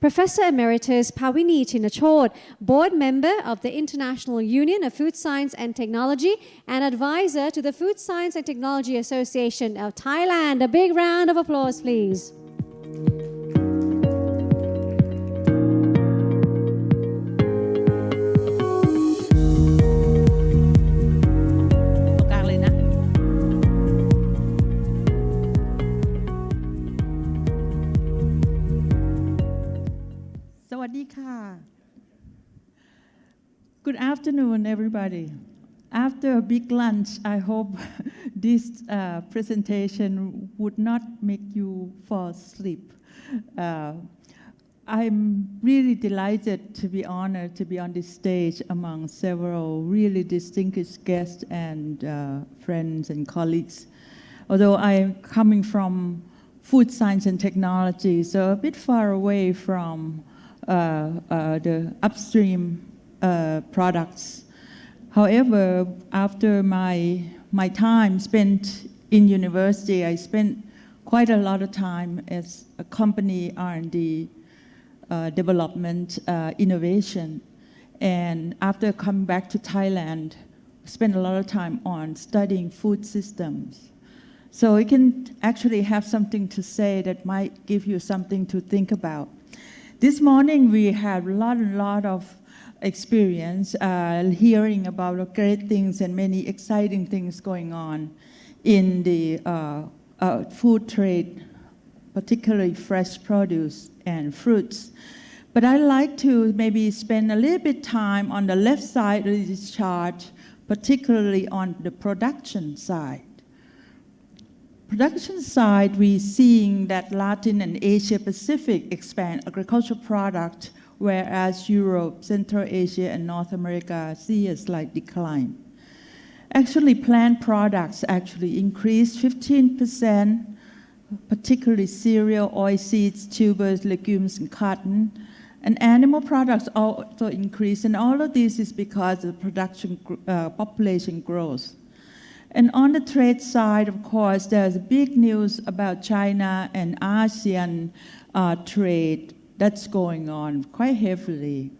Professor Emeritus Pavinee Chinachoti, Board Member of the International Union of Food Science and Technology and Advisor to the Food Science and Technology Association of Thailand. A big round of applause, please. Good afternoon, everybody. After a big lunch, I hope this presentation would not make you fall asleep. I'm really delighted to be honored to be on this stage among several really distinguished guests and friends and colleagues. Although I'm coming from food science and technology, so a bit far away from the upstream products. However, after my time spent in university, I spent quite a lot of time as a company R&D development innovation. And after coming back to Thailand, spent a lot of time on studying food systems. So I can actually have something to say that might give you something to think about. This morning we had a lot of experience hearing about great things and many exciting things going on in the food trade, particularly fresh produce and fruits. But I'd like to maybe spend a little bit time on the left side of this chart, particularly on the production side. Production side, we're seeing that Latin and Asia Pacific expand agricultural product, whereas Europe, Central Asia, and North America see a slight decline. Actually, plant products actually increased 15%, particularly cereal, oilseeds, tubers, legumes, and cotton. And animal products also increased, and all of this is because of production population growth. And on the trade side, of course, there's big news about China and ASEAN trade that's going on quite heavily.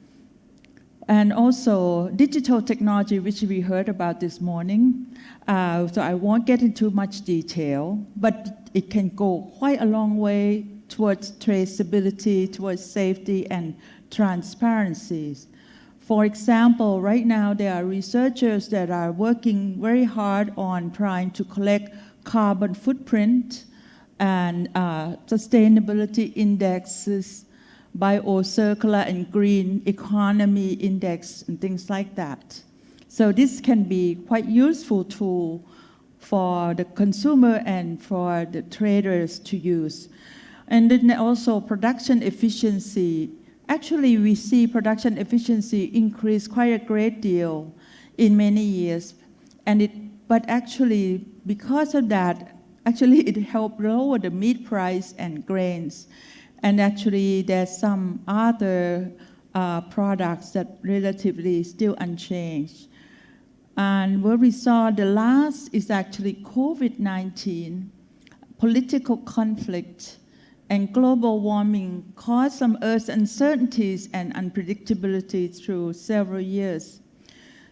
And also digital technology, which we heard about this morning. So I won't get into much detail, but it can go quite a long way towards traceability, towards safety and transparency. For example, right now there are researchers that are working very hard on trying to collect carbon footprint and sustainability indexes, biocircular and green economy index and things like that. So this can be quite useful tool for the consumer and for the traders to use. And then also production efficiency. Actually, we see production efficiency increase quite a great deal in many years. But actually, because of that, actually it helped lower the meat price and grains. And actually, there's some other products that relatively still unchanged. And what we saw the last is actually COVID-19, political conflict, and global warming caused some earth uncertainties and unpredictability through several years.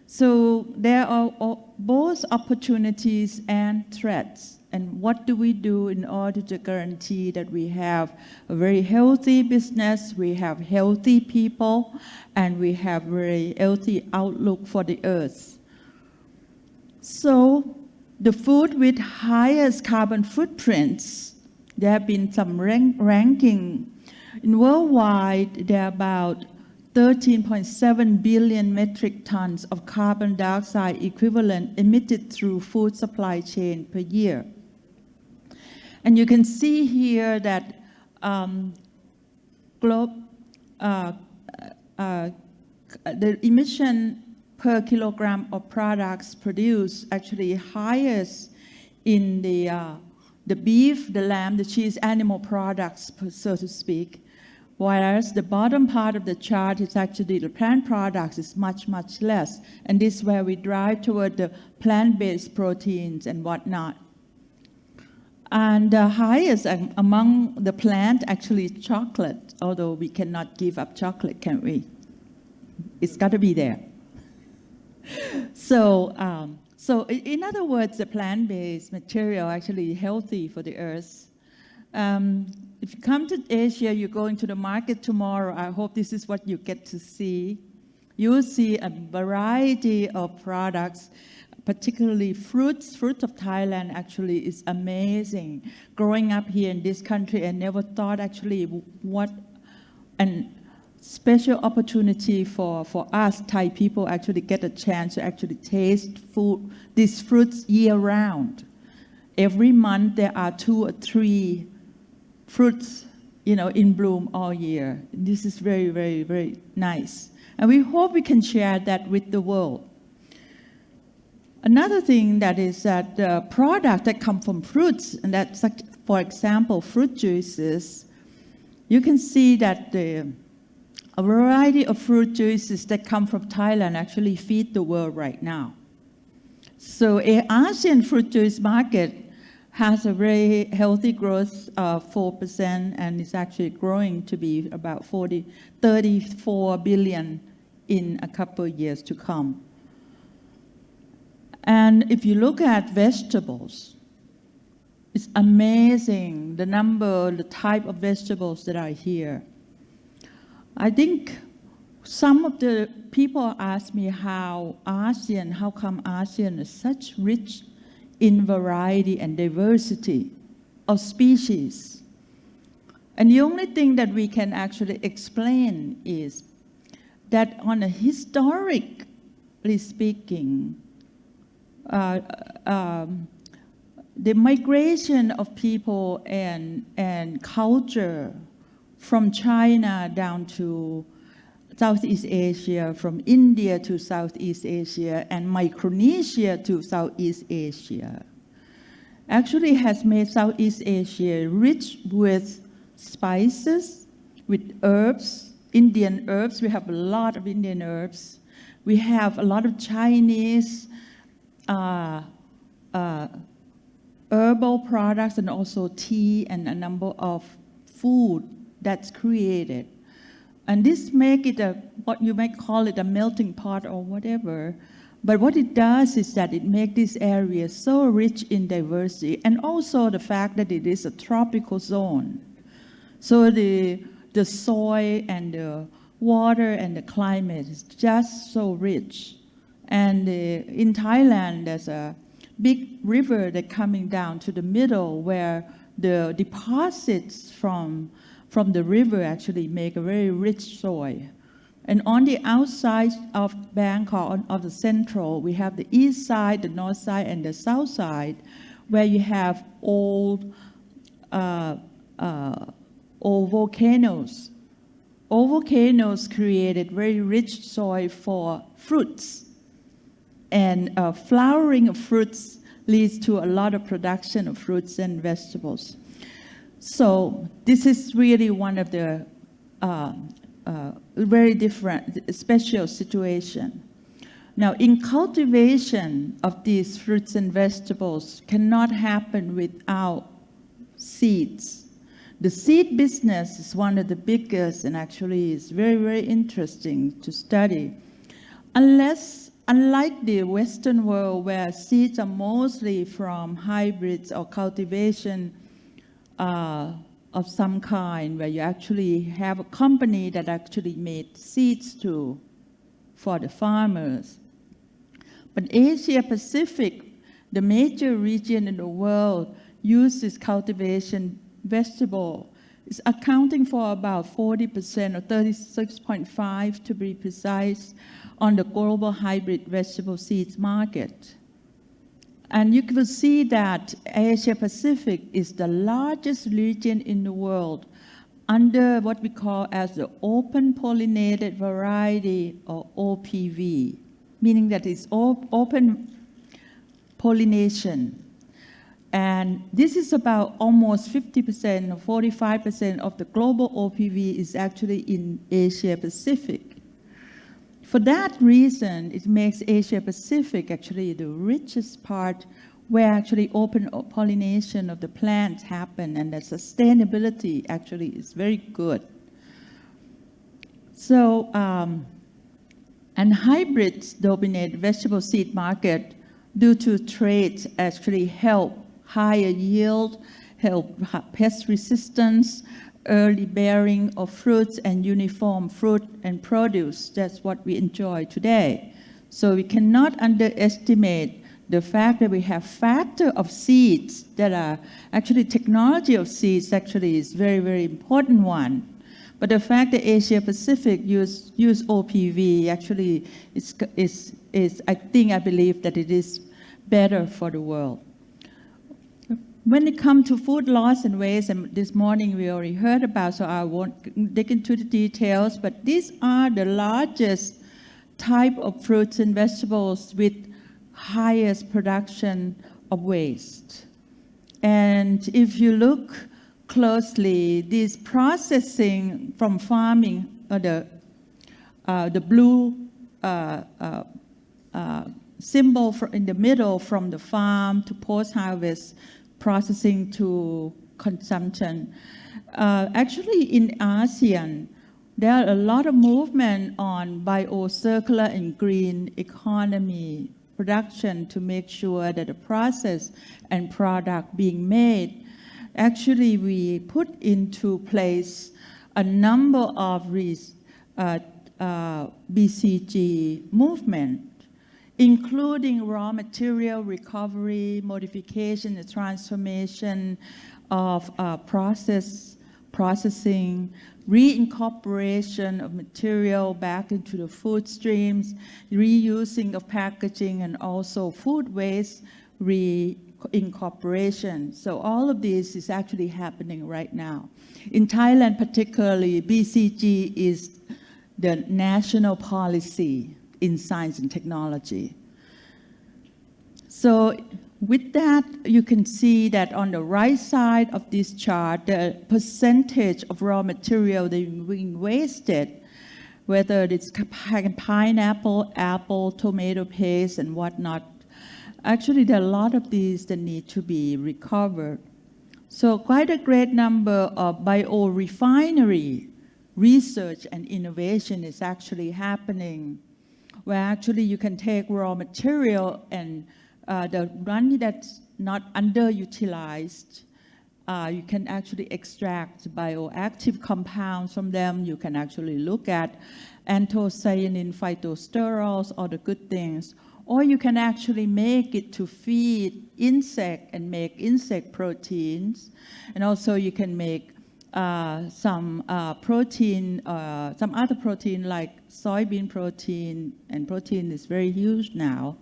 So there are both opportunities and threats. And what do we do in order to guarantee that we have a very healthy business, we have healthy people, and we have very healthy outlook for the earth? So the food with highest carbon footprints, there have been some ranking. In worldwide, there are about 13.7 billion metric tons of carbon dioxide equivalent emitted through food supply chain per year. And you can see here that the emission per kilogram of products produced actually highest in the beef, the lamb, the cheese, animal products, so to speak, whereas the bottom part of the chart is actually the plant products is much, much less. And this is where we drive toward the plant-based proteins and whatnot. And the highest among the plant actually is chocolate, although we cannot give up chocolate, can we? It's got to be there. So in other words, the plant-based material actually healthy for the earth. If you come to Asia, you go into the market tomorrow, I hope this is what you get to see. You will see a variety of products, particularly fruits. Fruit of Thailand actually is amazing. Growing up here in this country, I never thought actually what a special opportunity for us Thai people actually get a chance to actually taste these fruits year round. Every month there are 2 or 3 fruits, in bloom all year. This is very, very, very nice. And we hope we can share that with the world. Another thing that is that the product that come from fruits, and that's, for example, fruit juices, you can see that a variety of fruit juices that come from Thailand actually feed the world right now. So an ASEAN fruit juice market has a very healthy growth of 4% and is actually growing to be about 34 billion in a couple of years to come. And if you look at vegetables, it's amazing the type of vegetables that are here. I think some of the people ask me how come ASEAN is such rich in variety and diversity of species. And the only thing that we can actually explain is that on a historically speaking, the migration of people and culture from China down to Southeast Asia, from India to Southeast Asia, and Micronesia to Southeast Asia, actually has made Southeast Asia rich with spices, with herbs, Indian herbs. We have a lot of Indian herbs. We have a lot of Chinese herbal products and also tea and a number of food that's created. And this make it what you might call it a melting pot or whatever. But what it does is that it makes this area so rich in diversity, and also the fact that it is a tropical zone. So the soil and the water and the climate is just so rich. And in Thailand, there's a big river that coming down to the middle where the deposits from the river actually make a very rich soil. And on the outside of Bangkok, of the central, we have the east side, the north side, and the south side, where you have old volcanoes. Old volcanoes created very rich soil for fruits. And flowering of fruits leads to a lot of production of fruits and vegetables. So this is really one of the very different, special situation. Now, in cultivation of these fruits and vegetables cannot happen without seeds. The seed business is one of the biggest and actually is very, very interesting to study. Unlike the Western world where seeds are mostly from hybrids or cultivation of some kind, where you actually have a company that actually made seeds for the farmers. But Asia Pacific, the major region in the world, uses cultivation vegetable. It's accounting for about 40% or 36.5% to be precise on the global hybrid vegetable seeds market. And you can see that Asia Pacific is the largest region in the world under what we call as the open pollinated variety or OPV, meaning that it's open pollination. And this is about almost 50% or 45% of the global OPV is actually in Asia Pacific. For that reason, it makes Asia Pacific actually the richest part where actually open pollination of the plants happen, and the sustainability actually is very good. So, and hybrids dominate vegetable seed market due to traits actually help higher yield, help pest resistance, early bearing of fruits, and uniform fruit and produce. That's what we enjoy today. So we cannot underestimate the fact that we have factor of seeds that are actually technology of seeds actually is very, very important one. But the fact that Asia Pacific use OPV actually is I believe that it is better for the world. When it comes to food loss and waste, and this morning we already heard about, so I won't dig into the details, but these are the largest type of fruits and vegetables with highest production of waste. And if you look closely, this processing from farming, the blue symbol in the middle from the farm to post-harvest processing to consumption. Actually, in ASEAN, there are a lot of movement on bio-circular and green economy production to make sure that the process and product being made, actually we put into place a number of BCG movement, including raw material recovery, modification and transformation of processing, reincorporation of material back into the food streams, reusing of packaging, and also food waste reincorporation. So all of this is actually happening right now. In Thailand particularly, BCG is the national policy in science and technology. So with that, you can see that on the right side of this chart, the percentage of raw material that is being wasted, whether it's pineapple, apple, tomato paste, and whatnot. Actually, there are a lot of these that need to be recovered. So quite a great number of biorefinery research and innovation is actually happening, where actually you can take raw material and the one that's not underutilized, you can actually extract bioactive compounds from them. You can actually look at anthocyanin, phytosterols, all the good things. Or you can actually make it to feed insect and make insect proteins. And also you can make some protein, some other protein like soybean protein, and protein is very huge now,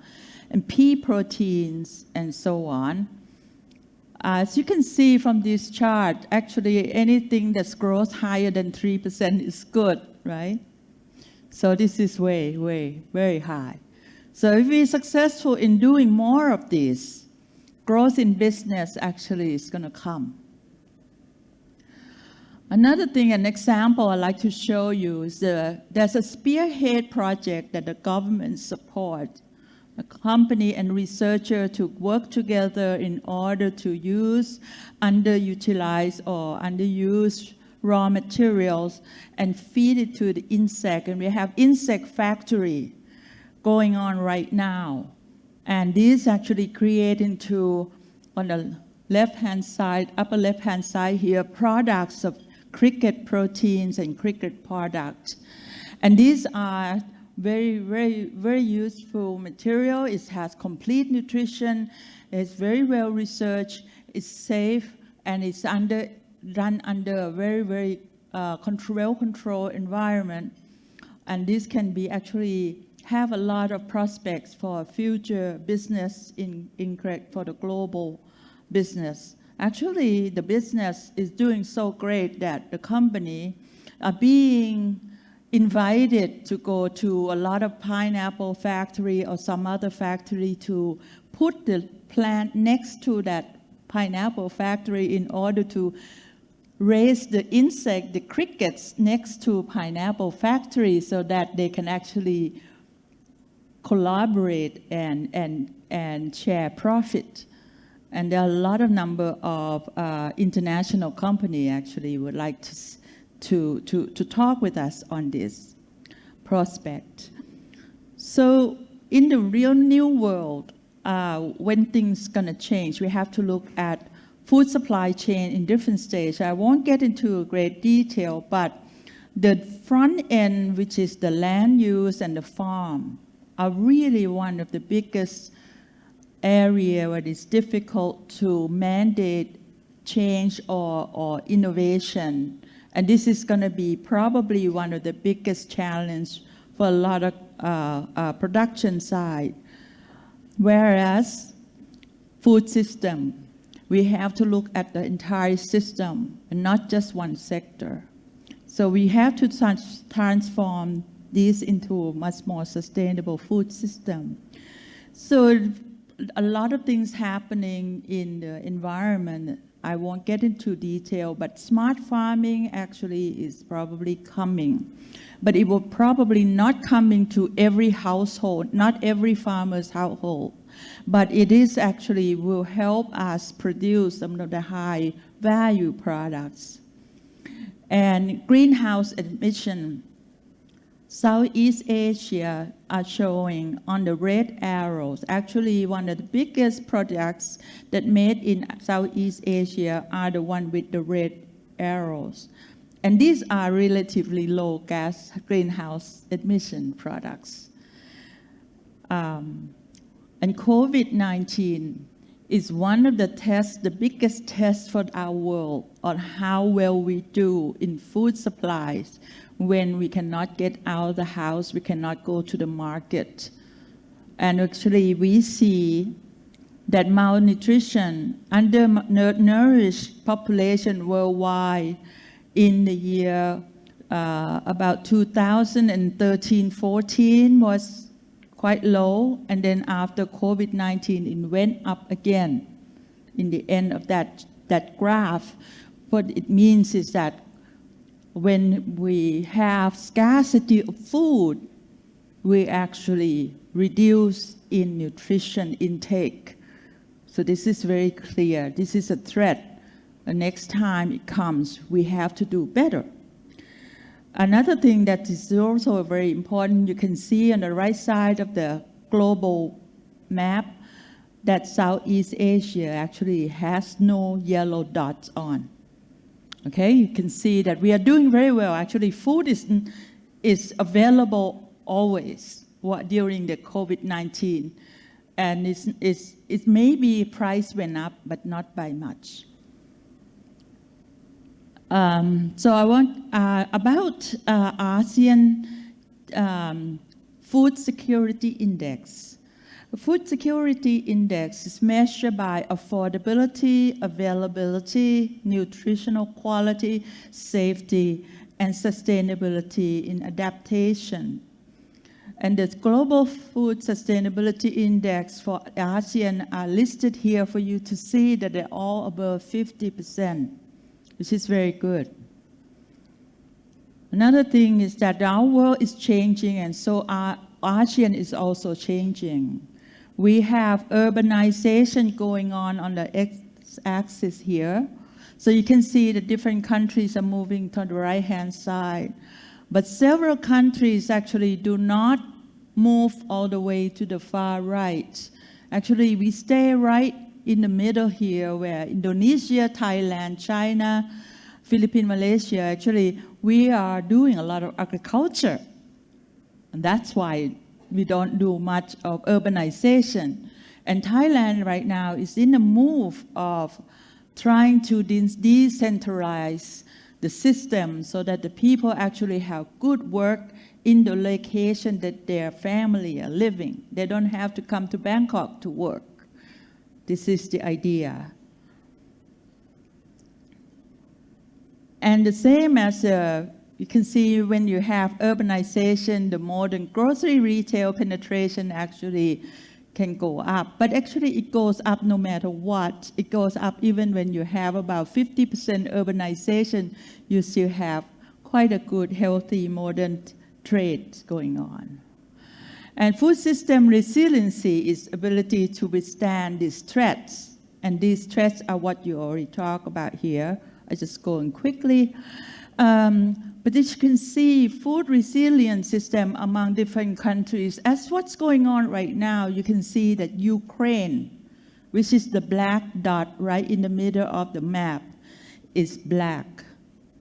and pea proteins, and so on. As you can see from this chart, actually anything that grows higher than 3% is good, right? So this is very high. So if we're successful in doing more of this, growth in business actually is going to come. Another thing, an example I'd like to show you is there's a spearhead project that the government supports, a company and researcher to work together in order to use underutilized or underused raw materials and feed it to the insect. And we have insect factory going on right now. And these actually create into, on the left-hand side, upper left-hand side here, products of cricket proteins and cricket products. And these are very useful material. It has complete nutrition. It's very well researched. It's safe, and it's run under a very well-controlled environment. And this can be actually have a lot of prospects for future business for the global business. Actually, the business is doing so great that the company are being invited to go to a lot of pineapple factory or some other factory to put the plant next to that pineapple factory in order to raise the insect, the crickets next to pineapple factory so that they can actually collaborate and share profit. And there are a lot of number of international company actually would like to talk with us on this prospect. So in the real new world, when things gonna change, we have to look at food supply chain in different stages. I won't get into great detail, but the front end, which is the land use and the farm, are really one of the biggest area where it's difficult to mandate change or innovation. And this is going to be probably one of the biggest challenge for a lot of production side. Whereas food system, we have to look at the entire system and not just one sector. So we have to transform this into a much more sustainable food system. So a lot of things happening in the environment. I won't get into detail, but smart farming actually is probably coming. But it will probably not coming to every household, not every farmer's household. But it is actually will help us produce some of the high value products. And greenhouse emission, Southeast Asia are showing on the red arrows. Actually, one of the biggest projects that made in Southeast Asia are the one with the red arrows. And these are relatively low gas greenhouse emission products. And COVID-19 is one of the tests, the biggest test for our world on how well we do in food supplies when we cannot get out of the house, we cannot go to the market. And actually we see that malnutrition, undernourished population worldwide in the year about 2013-14 was quite low, and then after COVID-19 it went up again in the end of that graph. What it means is that when we have scarcity of food, we actually reduce in nutrition intake. So this is very clear. This is a threat. The next time it comes, we have to do better. Another thing that is also very important, you can see on the right side of the global map that Southeast Asia actually has no yellow dots on. Okay, you can see that we are doing very well. Actually, food is available always during the COVID-19. And it maybe price went up, but not by much. So I want about ASEAN Food Security Index. The Food Security Index is measured by affordability, availability, nutritional quality, safety, and sustainability in adaptation. And the Global Food Sustainability Index for ASEAN are listed here for you to see that they're all above 50%. Which is very good. Another thing is that our world is changing, and so our ASEAN is also changing. We have urbanization going on the x-axis here. So you can see the different countries are moving to the right-hand side. But several countries actually do not move all the way to the far right. Actually, we stay right in the middle here, where Indonesia, Thailand, China, Philippines, Malaysia, actually, we are doing a lot of agriculture. And that's why we don't do much of urbanization. And Thailand right now is in a move of trying to decentralize the system so that the people actually have good work in the location that their family are living. They don't have to come to Bangkok to work. This is the idea. And the same as you can see when you have urbanization, the modern grocery retail penetration actually can go up. But actually it goes up no matter what. It goes up even when you have about 50% urbanization, you still have quite a good, healthy, modern trade going on. And food system resiliency is ability to withstand these threats. And these threats are what you already talked about here. I just going quickly. But as you can see, food resilience system among different countries, as what's going on right now, you can see that Ukraine, which is the black dot right in the middle of the map, is black,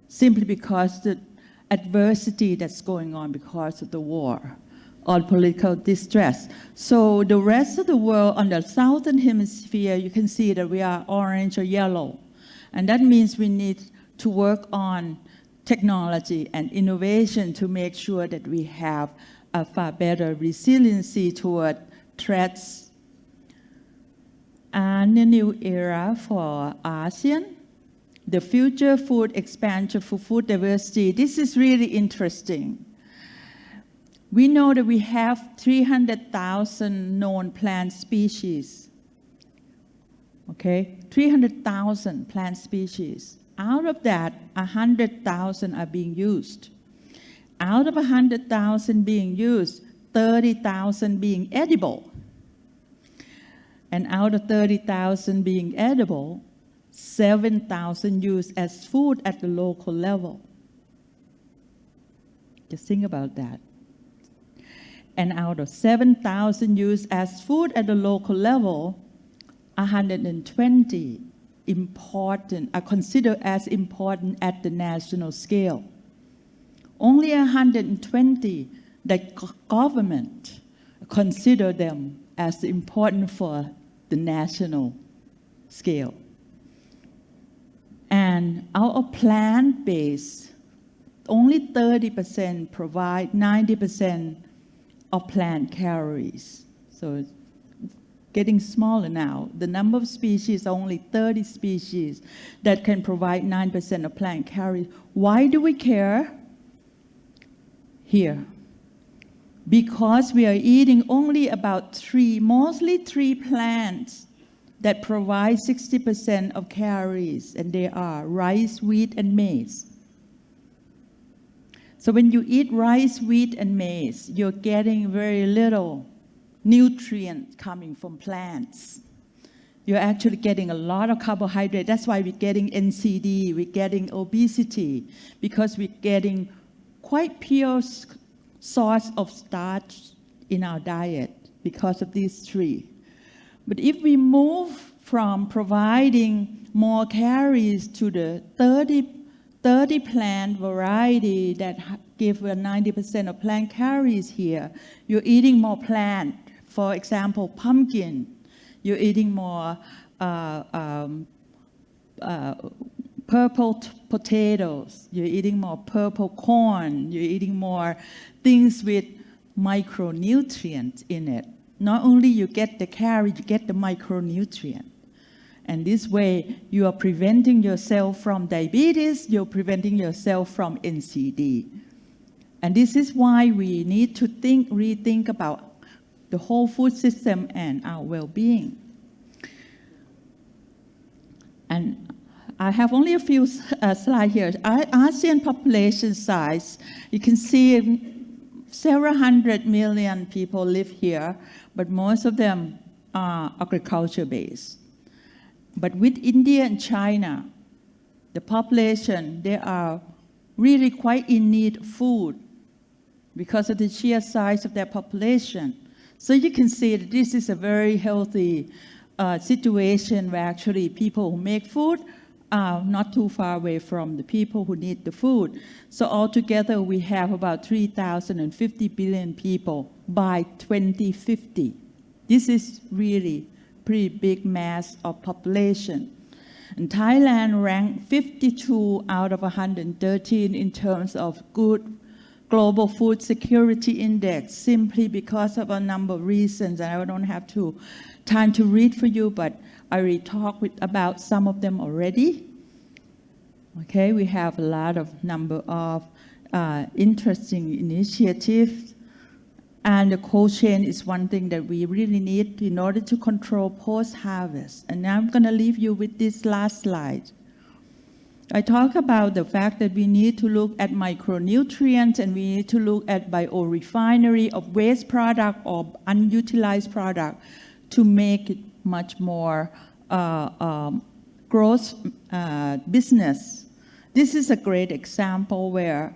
simply because the adversity that's going on because of the war or political distress. So the rest of the world on the southern hemisphere, you can see that we are orange or yellow. And that means we need to work on technology and innovation to make sure that we have a far better resiliency toward threats. And a new era for ASEAN, the future food expansion for food diversity. This is really interesting. We know that we have 300,000 known plant species. Okay, 300,000 plant species. Out of that, 100,000 are being used. Out of 100,000 being used, 30,000 being edible. And out of 30,000 being edible, 7,000 used as food at the local level. Just think about that. And out of 7,000 used as food at the local level, 120 are considered as important at the national scale. Only 120 that government consider them as important for the national scale. And out of plant-based, only 30% provide 90% of plant calories. So it's getting smaller now. The number of species are only 30 species that can provide 9% of plant calories. Why do we care? Here. Because we are eating only about mostly three plants that provide 60% of calories, and they are rice, wheat, and maize. So when you eat rice, wheat, and maize, you're getting very little nutrients coming from plants. You're actually getting a lot of carbohydrate. That's why we're getting NCD, we're getting obesity, because we're getting quite pure source of starch in our diet because of these three. But if we move from providing more calories to the 30 plant variety that give 90% of plant calories here, you're eating more plant. For example, pumpkin. You're eating more purple potatoes. You're eating more purple corn. You're eating more things with micronutrients in it. Not only you get the calorie, you get the micronutrient. And this way, you are preventing yourself from diabetes, you're preventing yourself from NCD. And this is why we need to rethink about the whole food system and our well-being. And I have only a few slides here. ASEAN population size, you can see several 100 million people live here, but most of them are agriculture-based. But with India and China, the population, they are really quite in need of food because of the sheer size of their population. So you can see that this is a very healthy situation where actually people who make food are not too far away from the people who need the food. So altogether, we have about 3,050 billion people by 2050. This is really pretty big mass of population. And Thailand ranked 52 out of 113 in terms of good global food security index, simply because of a number of reasons, and I don't have time to read for you, but I already talked about some of them already. Okay, we have a lot of number of interesting initiatives, and the cold chain is one thing that we really need in order to control post-harvest. And now I'm going to leave you with this last slide. I talk about the fact that we need to look at micronutrients, and we need to look at biorefinery of waste product or unutilized product to make it much more growth business. This is a great example where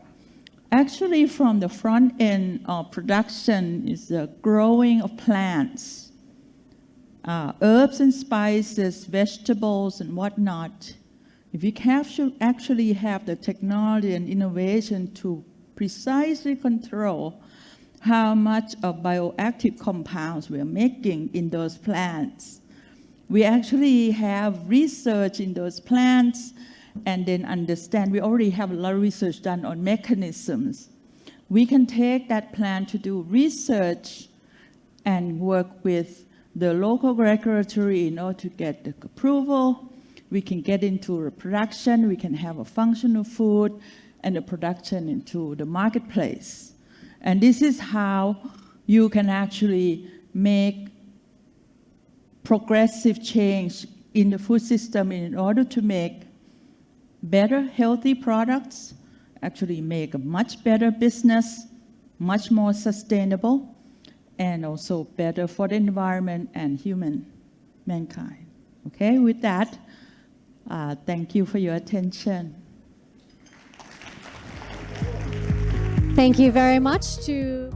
actually from the front end of production is the growing of plants, herbs and spices, vegetables and whatnot. If you actually have the technology and innovation to precisely control how much of bioactive compounds we are making in those plants, we actually have research in those plants and then understand. We already have a lot of research done on mechanisms. We can take that plant to do research and work with the local regulatory in order to get the approval. We can get into the production. We can have a functional food and the production into the marketplace. And this is how you can actually make progressive change in the food system in order to make better, healthy products, actually make a much better business, much more sustainable, and also better for the environment and mankind. Okay, with that, thank you for your attention. Thank you very much to